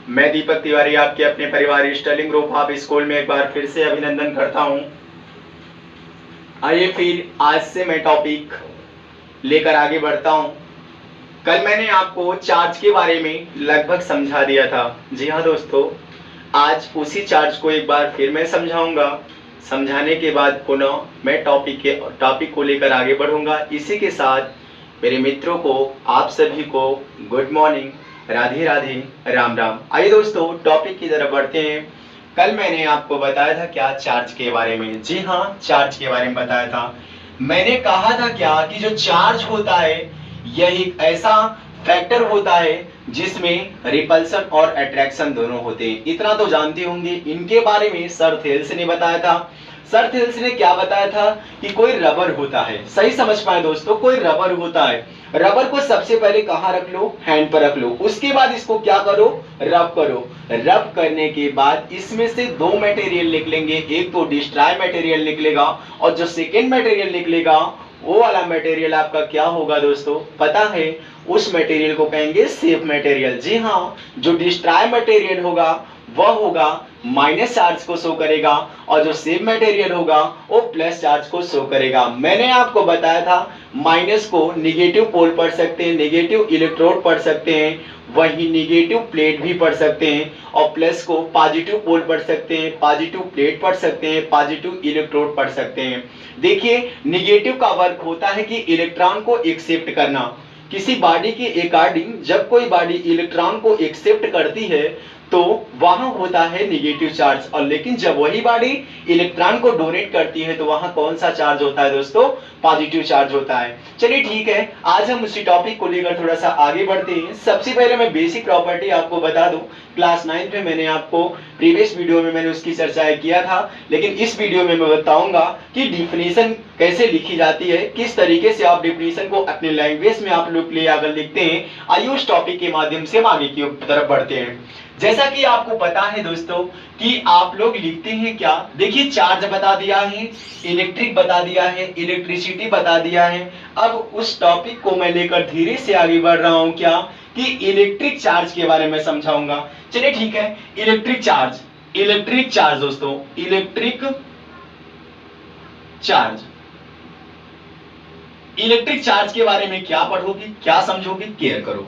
मैं दीपक तिवारी आपके अपने परिवार स्टर्लिंग ग्रुप ऑफ स्कूल में एक बार फिर से अभिनंदन करता हूं। आइए फिर आज से मैं टॉपिक लेकर आगे बढ़ता हूं। कल मैंने आपको चार्ज के बारे में लगभग समझा दिया था। जी हाँ दोस्तों, आज उसी चार्ज को एक बार फिर मैं समझाऊंगा। समझाने के बाद पुनः मैं टॉपिक को लेकर आगे बढ़ूंगा। इसी के साथ मेरे मित्रों को, आप सभी को गुड मॉर्निंग, राधे राधे, राम राम। आइए दोस्तों टॉपिक की तरफ बढ़ते हैं। कल मैंने आपको बताया था क्या चार्ज के बारे में। जी हाँ, चार्ज के बारे में बताया था। मैंने कहा था क्या कि जो चार्ज होता है यह एक ऐसा फैक्टर होता है जिसमें रिपल्सन और अट्रैक्शन दोनों होते हैं। इतना तो जानते होंगे। इनके बारे में सर थेल्स ने बताया था। सर थेल्स ने क्या बताया था कि कोई रबर होता है। सही समझ पाए दोस्तों, कोई रबर होता है। रबर को सबसे पहले कहां रख लो? हैंड पर रख लो। उसके बाद इसको क्या करो? रब करो। रब करने के बाद इसमें से दो मटेरियल निकलेंगे। एक तो डिस्ट्रॉय मटेरियल निकलेगा और जो सेकेंड मटेरियल निकलेगा वो वाला मटेरियल आपका क्या होगा दोस्तों? पता है, उस मटेरियल को कहेंगे सेफ मटेरियल। जी हाँ, जो डिस्ट्रॉय मटेरियल होगा वह होगा माइनस चार्ज को शो करेगा और जो सेफ मटेरियल होगा वो प्लस चार्ज को शो करेगा। मैंने आपको बताया था माइनस को निगेटिव पोल पढ़ सकते हैं, निगेटिव इलेक्ट्रोड पढ़ सकते हैं, वही निगेटिव प्लेट भी पढ़ सकते हैं, और प्लस को पॉजिटिव पोल पढ़ सकते हैं, पॉजिटिव प्लेट पढ़ सकते हैं, पॉजिटिव इलेक्ट्रोड पढ़ सकते हैं। देखिए, निगेटिव का वर्क होता है कि इलेक्ट्रॉन को एक्सेप्ट करना। किसी बॉडी के अकॉर्डिंग जब कोई बॉडी इलेक्ट्रॉन को एक्सेप्ट करती है तो वहां होता है निगेटिव चार्ज, और लेकिन जब वही बॉडी इलेक्ट्रॉन को डोनेट करती है तो वहां कौन सा चार्ज होता है दोस्तों? पॉजिटिव चार्ज होता है। चलिए ठीक है, आज हम उसी टॉपिक को लेकर थोड़ा सा आगे बढ़ते हैं। सबसे पहले मैं बेसिक प्रॉपर्टी आपको बता दूं। क्लास 9 में मैंने आपको प्रीवियस वीडियो में मैंने उसकी चर्चा किया था, लेकिन इस वीडियो में मैं बताऊंगा कि डिफिनीशन कैसे लिखी जाती है, किस तरीके से आप डिफिनीशन को अपने लैंग्वेज में आप लोग ले आकर लिखते हैं। आइए उस टॉपिक के माध्यम से हम आगे की तरफ बढ़ते हैं। जैसा कि आपको पता है दोस्तों कि आप लोग लिखते हैं क्या? देखिए, चार्ज बता दिया है, इलेक्ट्रिक बता दिया है, इलेक्ट्रिसिटी बता दिया है। अब उस टॉपिक को मैं लेकर धीरे से आगे बढ़ रहा हूं क्या कि इलेक्ट्रिक चार्ज के बारे में समझाऊंगा। चलिए ठीक है, इलेक्ट्रिक चार्ज, इलेक्ट्रिक चार्ज दोस्तों, इलेक्ट्रिक चार्ज, इलेक्ट्रिक चार्ज के बारे में क्या पढ़ोगे, क्या समझोगे, केयर करो।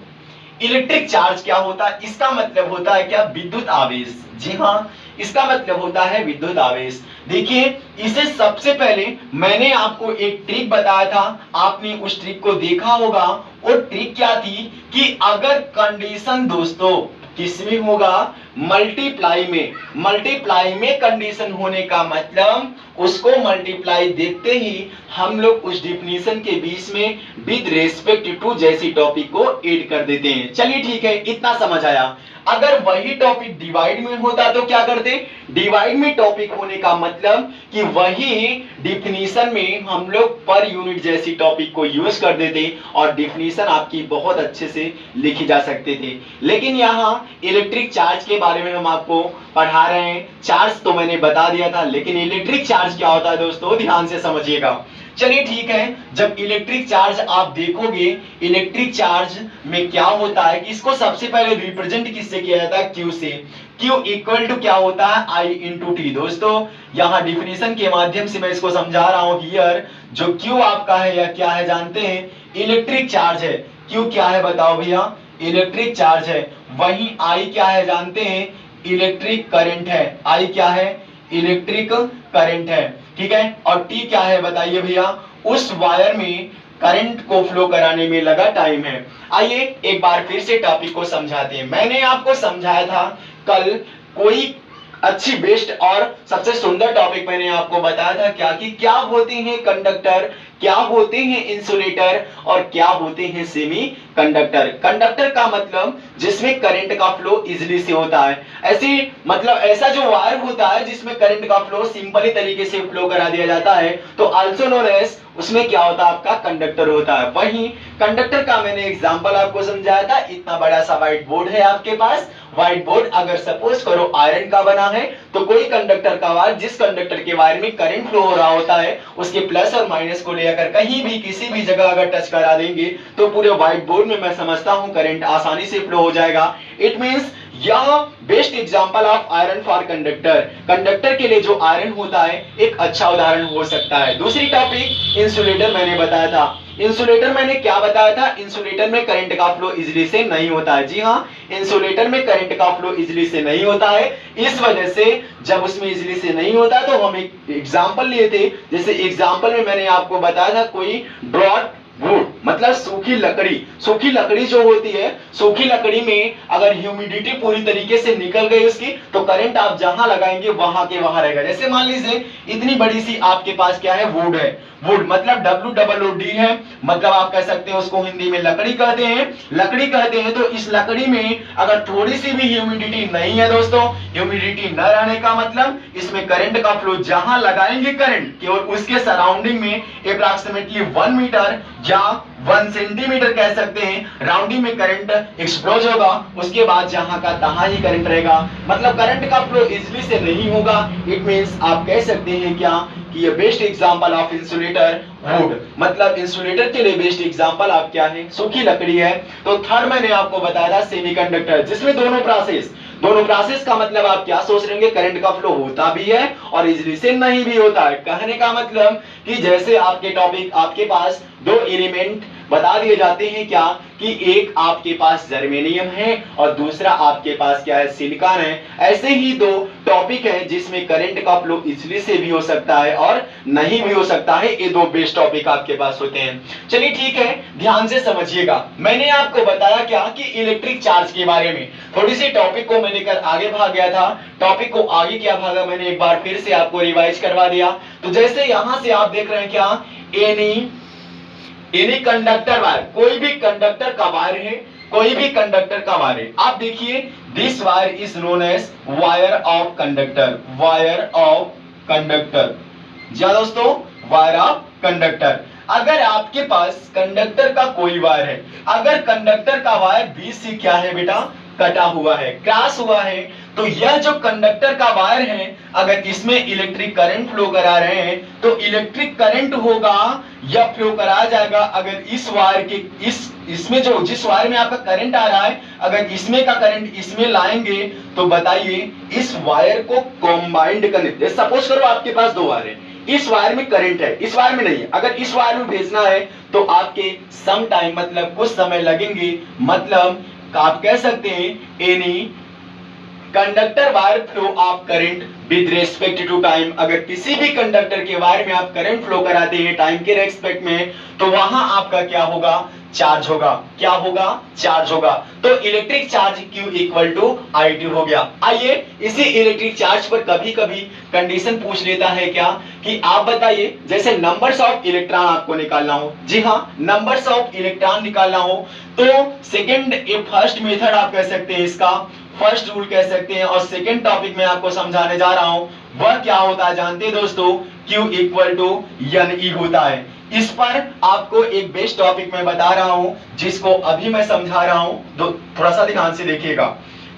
इलेक्ट्रिक चार्ज क्या होता है? इसका मतलब होता है क्या? विद्युत आवेश। जी हाँ, इसका मतलब होता है विद्युत आवेश। देखिए, इसे सबसे पहले मैंने आपको एक ट्रिक बताया था, आपने उस ट्रिक को देखा होगा। वो ट्रिक क्या थी कि अगर कंडीशन दोस्तों किसमें होगा? मल्टीप्लाई में। मल्टीप्लाई में कंडीशन होने का मतलब उसको मल्टीप्लाई देखते ही हम लोग उस डिफिनीशन के बीच में विद रेस्पेक्ट टू जैसी टॉपिक को ऐड कर देते हैं। चलिए ठीक है, इतना समझ आया। अगर वही टॉपिक डिवाइड में होता तो क्या करते? डिवाइड में टॉपिक होने का मतलब कि वही डिफिनीशन में हम लोग पर यूनिट जैसी टॉपिक को यूज कर देते और डिफिनीशन आपकी बहुत अच्छे से लिखी जा सकते थे। लेकिन यहाँ इलेक्ट्रिक चार्ज के बारे में हम आपको पढ़ा रहे हैं। चार्ज तो मैंने बता दिया था, लेकिन इलेक्ट्रिक चार्ज क्या होता है दोस्तों? ध्यान से समझिएगा। चलिए ठीक है, जब इलेक्ट्रिक चार्ज आप देखोगे, इलेक्ट्रिक चार्ज में क्या होता है कि इसको सबसे पहले रिप्रेजेंट किससे किया जाता है? Q से। Q इक्वल टू क्या होता है? I into T. दोस्तों यहाँ डिफिनीशन के माध्यम से मैं इसको समझा रहा हूं। हियर जो Q आपका है या क्या है जानते हैं? इलेक्ट्रिक चार्ज है। Q क्या है बताओ भैया? इलेक्ट्रिक चार्ज है। वहीं I क्या है जानते हैं? इलेक्ट्रिक करंट है। I क्या है? इलेक्ट्रिक करंट है। ठीक है, और T क्या है बताइए भैया? उस वायर में करंट को फ्लो कराने में लगा टाइम है। आइए एक बार फिर से टॉपिक को समझाते हैं। मैंने आपको समझाया था कल, कोई अच्छी बेस्ट और सबसे सुंदर टॉपिक मैंने आपको बताया था क्या कि क्या होते हैं कंडक्टर, क्या होते हैं इंसुलेटर और क्या होते हैं सेमी कंडक्टर। कंडक्टर का मतलब जिसमें करंट का फ्लो इजीली से होता है। ऐसे मतलब ऐसा जो वायर होता है जिसमें करंट का फ्लो सिंपली तरीके से फ्लो करा दिया जाता है तो आल्सो नोन एज उसमें क्या होता है? आपका कंडक्टर होता है। वहीं कंडक्टर का मैंने एग्जांपल आपको समझाया था। इतना बड़ा सा व्हाइट बोर्ड है आपके पास। व्हाइट बोर्ड अगर सपोज करो आयरन का बना है तो कोई कंडक्टर का वायर, जिस कंडक्टर के वायर में करंट फ्लो हो रहा होता है, उसके प्लस और माइनस को लेकर कहीं भी किसी भी जगह अगर टच करा देंगे तो पूरे व्हाइट बोर्ड में मैं समझता हूं करंट आसानी से फ्लो हो जाएगा। इट मींस यह best example of iron for conductor, conductor के लिए जो आयरन होता है एक अच्छा उदाहरण हो सकता है। दूसरी टॉपिक इंसुलेटर मैंने बताया था। इंसुलेटर मैंने क्या बताया था, इंसुलेटर में करंट का फ्लो इजीली से नहीं होता है। जी हाँ, इंसुलेटर में करंट का फ्लो इजीली से नहीं होता है। इस वजह से जब उसमें इजीली से नहीं होता है तो हम एक एग्जांपल लिए थे। जैसे एग्जांपल में मैंने आपको बताया था कोई ड्रॉट वुड मतलब सूखी लकड़ी, सूखी लकड़ी जो होती है, सूखी लकड़ी में अगर ह्यूमिडिटी पूरी तरीके से निकल गई उसकी तो करंट आप जहां लगाएंगे वहां के वहां रहेगा। जैसे मान लीजिए इतनी बड़ी सी आपके पास क्या है, वुड है, वुड मतलब WOOD है, मतलब आप कह सकते हैं उसको हिंदी में लकड़ी कहते हैं, लकड़ी कहते हैं। तो इस लकड़ी में अगर थोड़ी सी भी ह्यूमिडिटी नहीं है दोस्तों, ह्यूमिडिटी न रहने का मतलब इसमें करंट का फ्लो जहां लगाएंगे करंट केवल उसके सराउंडिंग में अप्रॉक्सीमेटली 1 मीटर या 1 सेंटीमीटर कह सकते हैं राउंडिंग में करंट एक्सप्लोज होगा, उसके बाद जहां का तहां ही करंट रहेगा, मतलब करंट का फ्लो इजीली से नहीं होगा। इट मींस आप कह सकते हैं क्या कि ये best example of insulator would, मतलब इंसुलेटर के लिए बेस्ट एग्जांपल आप क्या है, सूखी लकड़ी है। तो थर्ड मैंने आपको बताया था सेमीकंडक्टर, जिसमें दोनों प्रोसेस का मतलब आप क्या सोच रहे होंगे, करंट का फ्लो होता भी है और इजीली से नहीं भी होता है। कहने का मतलब कि जैसे आपके टॉपिक आपके पास दो एलिमेंट बता दिए जाते हैं क्या कि एक आपके पास जर्मेनियम है और दूसरा आपके पास क्या है, सिलिकॉन है। ऐसे ही दो टॉपिक है जिसमें करंट का फ्लो इजीली से भी हो सकता है और नहीं भी हो सकता है। ये दो बेस्ट टॉपिक आपके पास होते हैं। चलिए ठीक है, ध्यान से समझिएगा। मैंने आपको बताया क्या कि इलेक्ट्रिक चार्ज के बारे में, थोड़ी सी टॉपिक को मैं लेकर आगे भाग गया था, टॉपिक को आगे क्या भागा मैंने एक बार फिर से आपको रिवाइज करवा दिया। तो जैसे यहां से आप देख रहे हैं क्या, एनी कंडक्टर वायर, कोई भी कंडक्टर का वायर है, कोई भी कंडक्टर का वायर है। आप देखिए this wire is known as wire of conductor, wire of conductor. जी दोस्तों, वायर ऑफ कंडक्टर। अगर आपके पास कंडक्टर का कोई वायर है, अगर कंडक्टर का वायर बीच से क्या है बेटा, कटा हुआ है, क्रॉस हुआ है, तो यह जो कंडक्टर का वायर है अगर इसमें इलेक्ट्रिक करंट फ्लो करा रहे हैं तो इलेक्ट्रिक करंट होगा या फ्लो करा जाएगा। अगर इस वायर के इसमें जो जिस वायर में आपका करंट आ रहा है अगर इसमें का करंट इसमें लाएंगे तो बताइए इस वायर को कॉम्बाइंड करने, सपोज करो आपके पास दो वायर है, इस वायर में करंट है, इस वायर में नहीं है, अगर इस वायर में भेजना है तो आपके सम टाइम मतलब कुछ समय लगेंगे, मतलब आप कह सकते हैं any conductor wire flow of current with respect to time. अगर किसी भी कंडक्टर के वायर में आप करंट फ्लो कराते हैं टाइम के रेस्पेक्ट में तो वहां आपका क्या होगा, चार्ज होगा। क्या होगा, चार्ज होगा। तो electric charge Q equal to I2 हो गया। आइए इसी इलेक्ट्रिक चार्ज पर कभी कभी कंडीशन पूछ लेता है क्या कि आप बताइए जैसे नंबर्स ऑफ इलेक्ट्रॉन आपको निकालना हो, जी हाँ नंबर्स ऑफ इलेक्ट्रॉन निकालना हो तो सेकंड फर्स्ट मेथड आप कह सकते हैं, इसका फर्स्ट रूल कह सकते हैं। और सेकंड टॉपिक में आपको समझाने जा रहा हूं वह क्या होता है जानते हैं दोस्तों, Q इक्वल टू NE होता है। इस पर आपको एक बेस्ट टॉपिक मैं बता रहा हूं जिसको अभी मैं समझा रहा हूं, थोड़ा सा ध्यान से देखिएगा।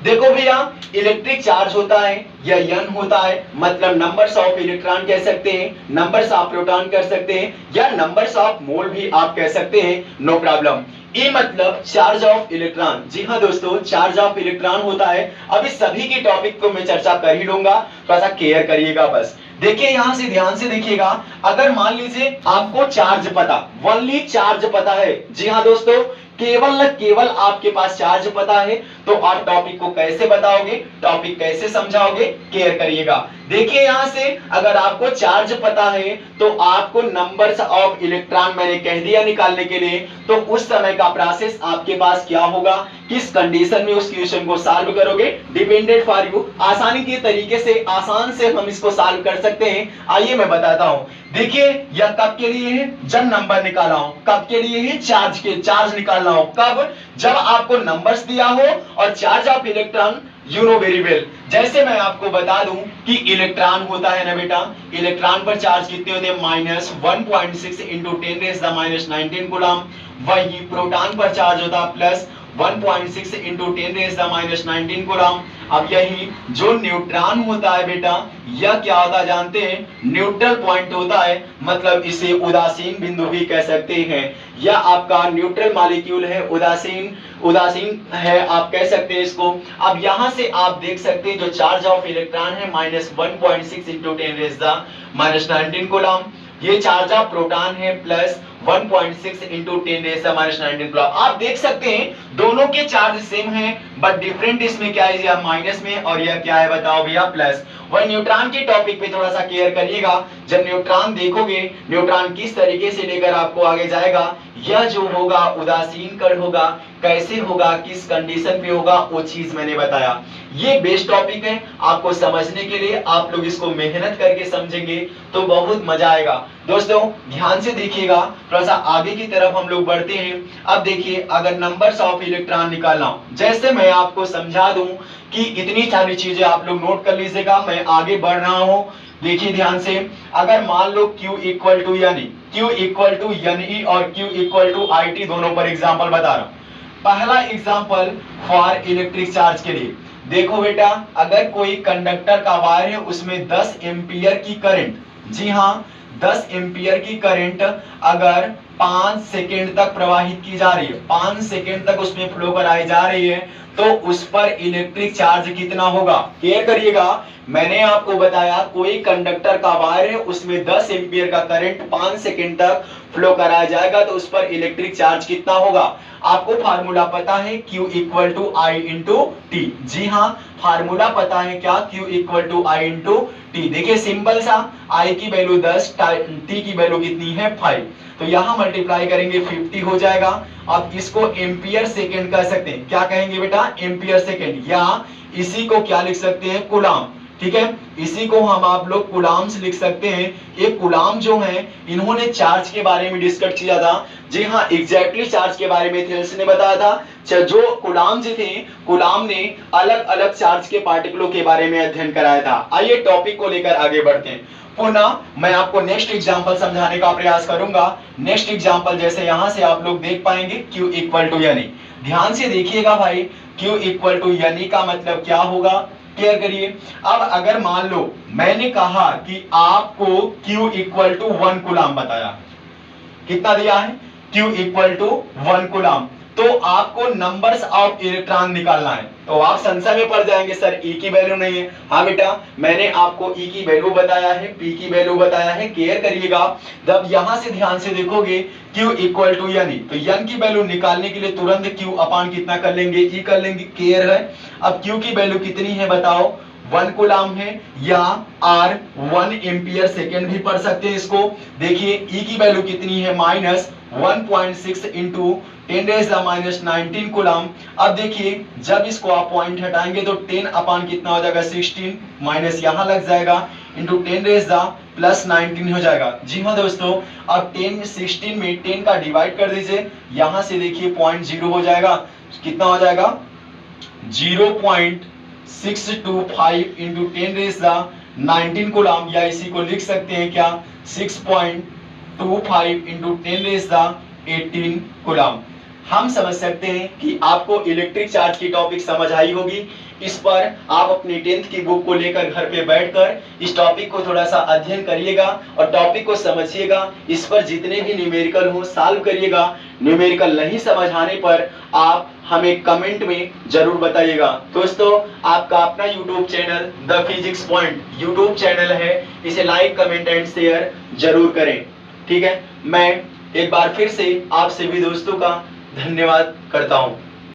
देखो भैया इलेक्ट्रिक चार्ज होता है या N होता है, मतलब नंबर्स ऑफ इलेक्ट्रॉन कह सकते हैं, नंबर्स ऑफ प्रोटॉन कर सकते हैं या नंबर्स ऑफ मोल भी आप कह सकते हैं, नो प्रॉब्लम। E मतलब चार्ज ऑफ इलेक्ट्रॉन, जी हाँ दोस्तों चार्ज ऑफ इलेक्ट्रॉन होता है। अभी सभी की टॉपिक को मैं चर्चा कर ही लूंगा, थोड़ा सा केयर करिएगा बस। देखिए यहां से ध्यान से देखिएगा, अगर मान लीजिए आपको चार्ज पता, ओनली चार्ज पता है, जी हाँ दोस्तों केवल आपके पास चार्ज पता है तो आप टॉपिक को कैसे बताओगे, टॉपिक कैसे समझाओगे, केयर करिएगा। देखिए यहां से अगर आपको चार्ज पता है तो आपको नंबर्स ऑफ इलेक्ट्रॉन मैंने कह दिया निकालने के लिए, तो उस समय का प्रोसेस आपके पास क्या होगा, किस कंडीशन में उस क्वेश्चन को सॉल्व करोगे, डिपेंडेंट फॉर यू। आसानी के तरीके से आसान से हम इसको सॉल्व कर सकते हैं। आइए मैं बताता हूं। देखिए यह कब के लिए है, जब नंबर निकाला हो, कब के लिए है, चार्ज के, चार्ज निकालना हो कब, जब आपको नंबर्स दिया हो और charge of electron you know very well. जैसे मैं आपको बता दूं कि इलेक्ट्रॉन होता है ना बेटा, इलेक्ट्रॉन पर चार्ज कितने होते हैं, -1.6 × 10⁻⁹ कूलम। वही प्रोटॉन पर चार्ज होता है +1.6 × 10⁻⁹ कूलम। अब यही जो न्यूट्रॉन होता है बेटा, यह क्या होता है जानते हैं, न्यूट्रल पॉइंट होता है, मतलब इसे उदासीन बिंदु भी कह सकते हैं। यह आपका न्यूट्रल मॉलिक्यूल है, उदासीन है आप कह सकते हैं इसको। अब यहां से आप देख सकते हैं जो चार्ज ऑफ इलेक्ट्रॉन है -1.6 इंटू 10⁻⁻19 कूलम। ये चार्ज ऑफ प्रोटॉन है प्लस 1.6 इंटू 10⁻⁻19 कूलम। आप देख सकते हैं दोनों के चार्ज सेम हैं, बट डिफरेंट इसमें क्या है, यह माइनस में और यह क्या है बताओ भैया प्लस। वह न्यूट्रॉन के टॉपिक पे थोड़ा सा केयर करिएगा। जब न्यूट्रॉन देखोगे, न्यूट्रॉन किस तरीके से लेकर आपको आगे जाएगा, यह जो होगा उदासीन कण होगा, कैसे होगा, किस कंडीशन पे होगा, वो चीज मैंने बताया। ये बेस्ट टॉपिक है आपको समझने के लिए, आप लोग इसको मेहनत करके समझेंगे तो बहुत मजा आएगा। दोस्तों ध्यान से देखिएगा, थोड़ा सा आगे की तरफ हम लोग बढ़ते हैं। अब देखिए, अगर नंबर्स ऑफ इलेक्ट्रॉन निकालना हो, जैसे मैं आपको समझा दूं कि इतनी सारी चीजें आप लोग नोट कर लीजिएगा, मैं आगे बढ़ रहा हूं। देखिए ध्यान से, अगर मान लो Q इक्वल टू NE और Q इक्वल टू IT दोनों पर एग्जाम्पल बता रहा हूं। पहला एग्जाम्पल फॉर इलेक्ट्रिक चार्ज के लिए, देखो बेटा, अगर कोई कंडक्टर का वायर है, उसमें 10 एम्पियर की करंट, जी हाँ 10 एम्पियर की करंट अगर 5 सेकेंड तक प्रवाहित की जा रही है, 5 सेकेंड तक उसमें फ्लो कराई जा रही है, तो उस पर इलेक्ट्रिक चार्ज कितना होगा। क्लियर करिएगा, मैंने आपको बताया कोई कंडक्टर का वायर है, उसमें 10 एम्पियर का करंट 5 सेकेंड तक फ्लो कराया जाएगा, तो उस पर इलेक्ट्रिक चार्ज कितना होगा। आपको फार्मूला पता है Q equal to I into T, जी हाँ फार्मूला पता है क्या, Q equal to I into T. देखिए सिंपल सा, I की वैल्यू 10, T की वैल्यू कितनी है 5, तो यहां मल्टीप्लाई करेंगे 50 हो जाएगा। अब इसको एम्पियर सेकेंड कह सकते हैं, क्या कहेंगे बेटा एम्पियर सेकेंड, या इसी को क्या लिख सकते हैं कूलाम, ठीक है, इसी को हम आप लोग कूलाम्स लिख सकते हैं। ये कूलाम जो है, इन्होंने चार्ज के बारे में डिस्कस किया था, जी हाँ एग्जैक्टली चार्ज के बारे में थेल्स ने बताया था। जो कूलाम जी थे, कूलाम ने अलग अलग चार्ज के पार्टिकलों के बारे में अध्ययन कराया था। आइए टॉपिक को लेकर आगे बढ़ते हैं। पुनः मैं आपको नेक्स्ट एग्जांपल समझाने का प्रयास करूंगा। नेक्स्ट एग्जांपल जैसे यहां से आप लोग देख पाएंगे Q इक्वल टू NE, ध्यान से देखिएगा भाई, Q इक्वल टू NE का मतलब क्या होगा, क्लियर करिए। अब अगर मान लो मैंने कहा कि आपको Q इक्वल टू 1 कूलाम बताया, कितना दिया है Q इक्वल टू 1 कूलाम, तो आपको नंबर्स ऑफ इलेक्ट्रॉन निकालना है। तो आप संशय में पड़ जाएंगे, सर E की वैल्यू नहीं है। हाँ बेटा, मैंने आपको E की वैल्यू बताया है, P की वैल्यू बताया है, केयर करिएगा। जब यहां से ध्यान से देखोगे Q इक्वल टू NE, तो N की वैल्यू निकालने के लिए तुरंत Q अपान कितना कर लेंगे, E कर लेंगे, केयर है। अब Q की वैल्यू कितनी है बताओ, 1 कूलाम है, या R 1 एम्पियर सेकेंड भी पढ़ सकते हैं इसको। देखिए E की वैल्यू कितनी है -1.6 इंटू 10⁻⁻19 कूलाम। अब देखिए जब इसको आप पॉइंट हटाएंगे तो 10 अपान कितना हो जाएगा 16, माइनस यहां लग जाएगा, इंटू 10⁻⁻19 हो जाएगा। जी हाँ दोस्तों, अब 16 में 10 का डिवाइड कर दीजिए, यहां से देखिए 0.0 हो जाएगा, कितना हो जाएगा 0.625 इंटू 10⁻19 कूलाम, या इसी को लिख सकते हैं क्या 6.25 इंटू 10⁻18 कूलाम। हम समझ सकते हैं कि आपको इलेक्ट्रिक चार्ज की टॉपिक समझ आई होगी। इस पर आप अपनी 10th की बुक को लेकर घर पे बैठकर इस टॉपिक को थोड़ा सा अध्ययन करिएगा और टॉपिक को समझिएगा। इस पर जितने भी न्यूमेरिकल हो सॉल्व करिएगा। न्यूमेरिकल नहीं समझ आने पर आप हमें कमेंट में जरूर बताइएगा। दोस्तों आपका अपना YouTube channel the physics point YouTube channel है, इसे लाइक कमेंट एंड शेयर जरूर करें, ठीक है। मैं एक बार फिर से आप सभी दोस्तों का धन्यवाद करता हूं।